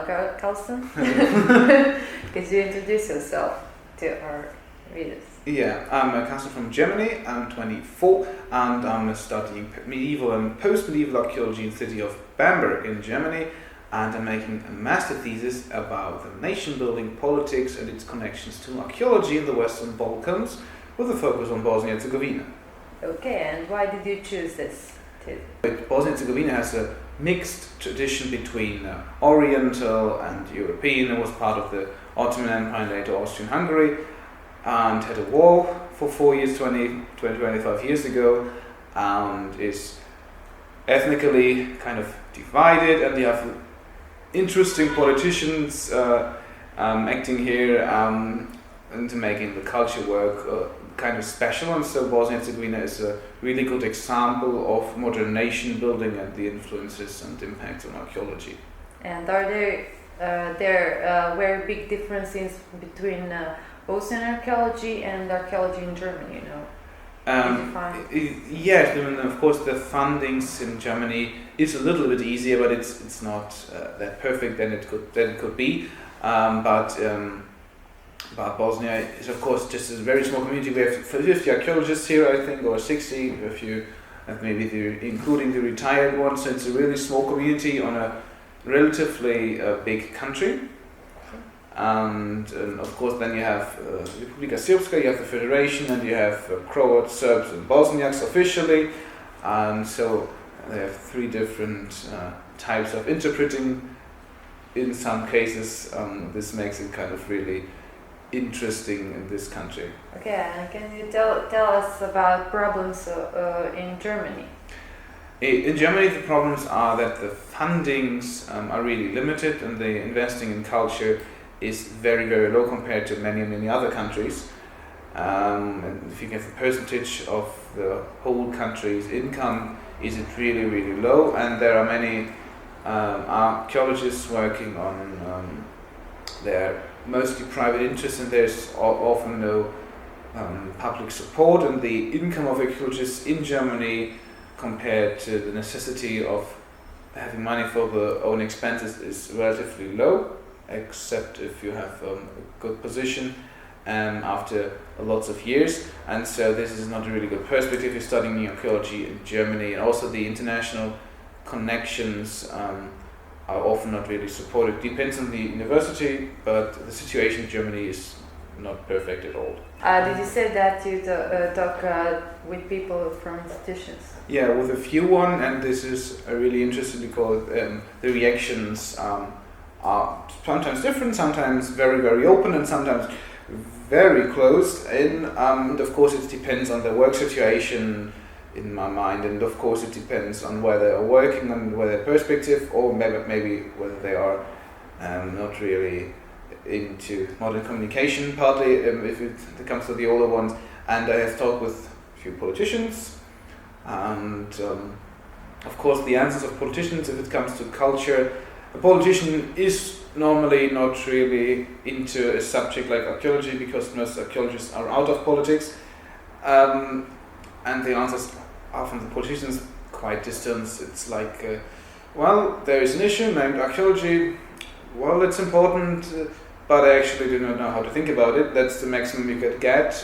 Carlson. Could you introduce yourself to our readers? Yeah, I'm Carsten from Germany. I'm 24 and I'm studying medieval and post-medieval archaeology in the city of Bamberg in Germany, and I'm making a master thesis about the nation-building politics and its connections to archaeology in the Western Balkans, with a focus on Bosnia-Herzegovina. Okay, and why did you choose this? Bosnia-Herzegovina has a mixed tradition between Oriental and European. It was part of the Ottoman Empire and later Austrian-Hungary, and had a war for 4 years, 25 years ago, and is ethnically kind of divided, and you have interesting politicians acting here and making the culture work kind of special. And so Bosnia-Herzegovina is a really good example of modern nation building and the influences and impacts on archaeology. And are there very big differences between Bosnian archaeology and archaeology in Germany, you know? Yes, I mean, of course the fundings in Germany is a little bit easier, but it's not that perfect than it could be. But Bosnia is of course just a very small community. We have 50 archaeologists here, I think, or 60 if you have maybe including the retired ones. So it's a really small community on a relatively big country. And of course then you have Republika Srpska, you have the Federation, and you have Croats, Serbs and Bosniaks officially, and so they have three different types of interpreting. In some cases this makes it kind of really interesting in this country. Okay, and can you tell us about problems in Germany? In Germany the problems are that the fundings are really limited, and the investing in culture is very, very low compared to many other countries. And if you get the percentage of the whole country's income, is it really, really low. And there are many archaeologists working on their mostly private interests, and there's often no public support, and the income of archaeologists in Germany compared to the necessity of having money for their own expenses is relatively low, except if you have a good position after lots of years. And so this is not a really good perspective if you're studying archaeology in Germany, and also the international connections are often not really supported. Depends on the university, but the situation in Germany is not perfect at all. Did you say that you talk with people from institutions? Yeah, with a few one, and this is really interesting because the reactions are sometimes different, sometimes very, very open, and sometimes very closed. And of course it depends on the work situation in my mind, and of course it depends on where they are working and where their perspective, or maybe whether they are not really into modern communication, partly if it comes to the older ones. And I have talked with a few politicians, and of course the answers of politicians if it comes to culture. A politician is normally not really into a subject like archaeology, because most archaeologists are out of politics, and the answers are from the politicians quite distant. It's like, well, there is an issue named archaeology, well, it's important, but I actually do not know how to think about it. That's the maximum you could get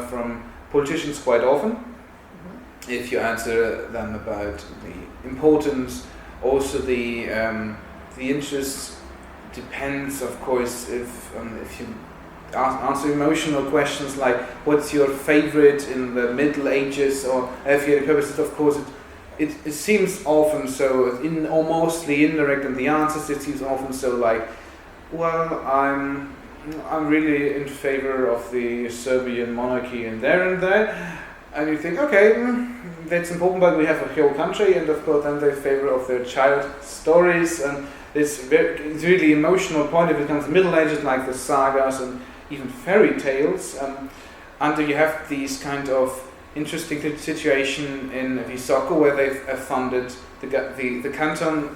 from politicians quite often. Mm-hmm. If you answer them about the importance, also the interest depends, of course, if you answer emotional questions like what's your favorite in the Middle Ages, or have you any purposes, of course it seems often so or mostly indirect in the answers. It seems often so like, well, I'm really in favor of the Serbian monarchy and there, and you think, okay, that's important, but we have a whole country, and of course then they're in favor of their child stories, and it's really emotional point. If it comes to the Middle Ages, like the sagas and even fairy tales, until you have these kind of interesting situation in Visoko, where they've funded the canton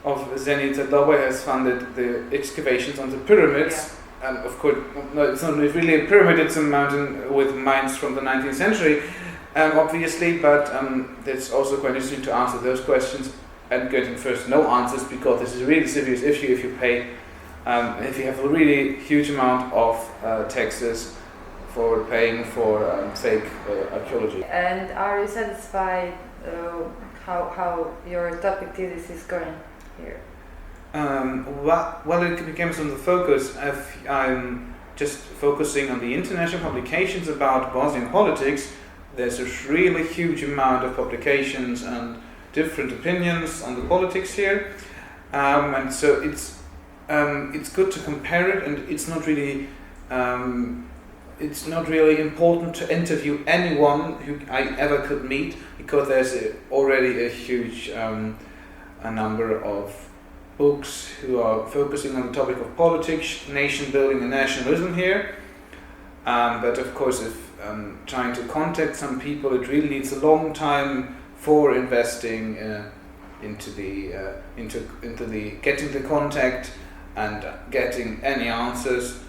of Zenica Doba has funded the excavations on the pyramids. Yeah. And of course, no, it's not really a pyramid, it's a mountain with mines from the 19th century, obviously, but it's also quite interesting to answer those questions. and getting first no answers, because this is a really serious issue if you pay, if you have a really huge amount of taxes for paying for fake archaeology. And are you satisfied how your topic thesis is going here? Well, it became some of the focus. I'm just focusing on the international publications about Bosnian politics. There's a really huge amount of publications and different opinions on the politics here, and so it's good to compare it, and it's not really important to interview anyone who I ever could meet, because there's already a huge a number of books who are focusing on the topic of politics, nation building and nationalism here. But of course, if trying to contact some people, it really needs a long time for investing into the getting the contact and getting any answers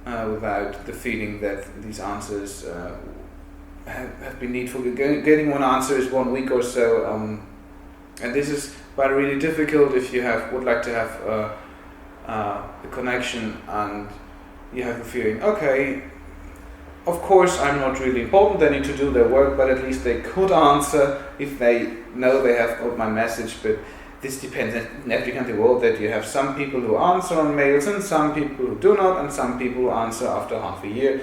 without the feeling that these answers have been needful. Getting one answer is 1 week or so, and this is but really difficult if you would like to have a connection and you have the feeling, okay, of course I'm not really important, they need to do their work, but at least they could answer if they know they have got my message. But this depends in every country in the world, that you have some people who answer on mails and some people who do not, and some people who answer after half a year.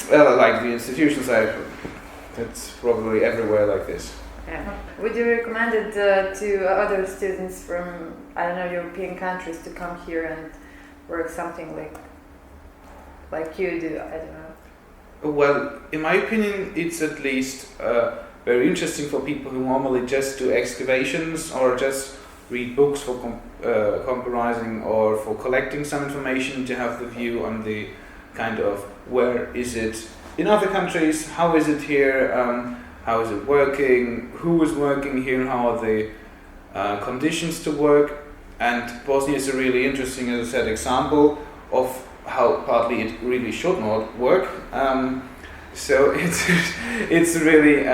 Like the institutions, that's probably everywhere like this. Yeah. Would you recommend it to other students from, I don't know, European countries to come here and work something like you do? I don't know. Well, in my opinion, it's at least very interesting for people who normally just do excavations or just read books for comparising or for collecting some information, to have the view on the kind of where is it in other countries, how is it here, how is it working, who is working here, how are the conditions to work. And Bosnia is a really interesting, as I said, example of how partly it really should not work. So it's really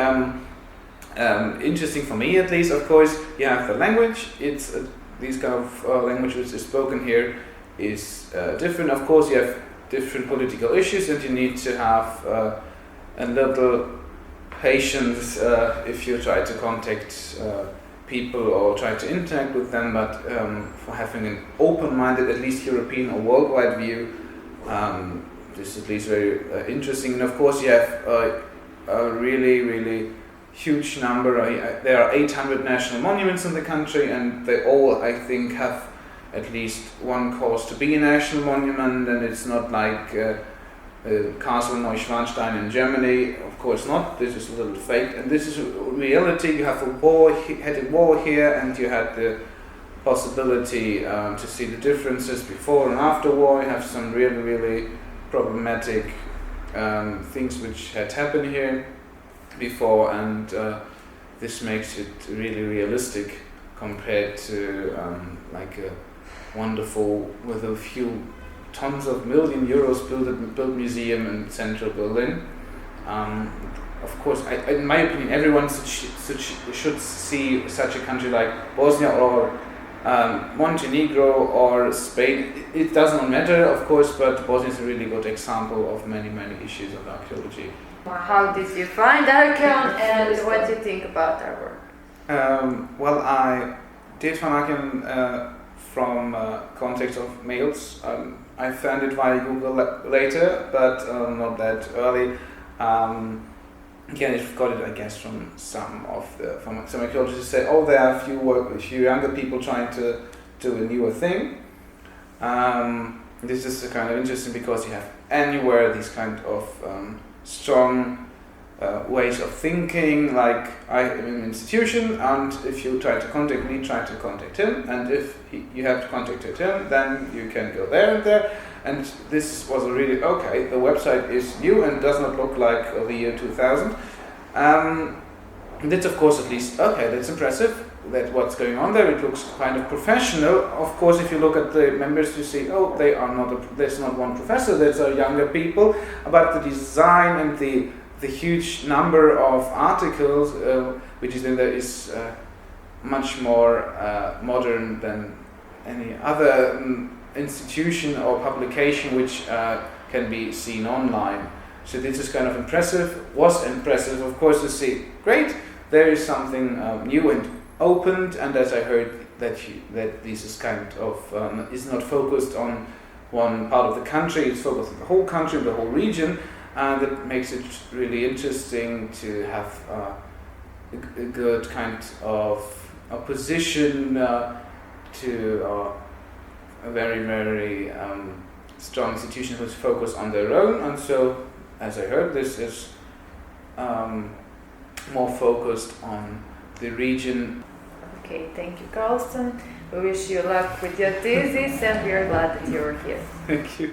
interesting for me, at least. Of course, you have the language. It's these kind of language which is spoken here is different. Of course, you have different political issues, and you need to have a little patience if you try to contact people or try to interact with them. But for having an open-minded, at least European or worldwide view, this is at least very interesting. And of course, you have a really, really huge number. There are 800 national monuments in the country, and they all, I think, have at least one cause to be a national monument. And it's not like Castle Neuschwanstein in Germany. Of course not. This is a little fake, and this is a reality. You have had a war here, and you had the possibility to see the differences before and after war. You have some really, really problematic things which had happened here before, and this makes it really realistic compared to like a wonderful, with a few tons of million euros built museum in central Berlin. Of course, in my opinion, everyone should see such a country like Bosnia or Montenegro or Spain. It does not matter, of course, but Bosnia is a really good example of many, many issues of archaeology. How did you find our account, and what do you think about our work? Well, I did find Archeon from context of mails. I found it via Google later, but not that early. Again, I got it, I guess, from some archaeologists say, oh, there are a few younger people trying to do a newer thing. This is kind of interesting because you have anywhere these kind of strong ways of thinking. Like, I am an institution, and if you try to contact me, try to contact him, and if you have to contact him, then you can go there and there. And this was a really, okay, the website is new and does not look like the year 2000. That's of course at least, okay, that's impressive, that what's going on there, it looks kind of professional. Of course, if you look at the members, you see, oh, there's not one professor, there's younger people, but the design and the huge number of articles which is in there is much more modern than any other institution or publication which can be seen online. So this is kind of impressive, was impressive of course to see, great, there is something new and opened, and as I heard that this is kind of is not focused on one part of the country, it's focused on the whole country, the whole region, and it makes it really interesting to have a good kind of opposition to a very, very strong institution who's focused on their own, and so, as I heard, this is more focused on the region. Okay, thank you, Carlson. We wish you luck with your thesis, and we are glad that you're here. Thank you.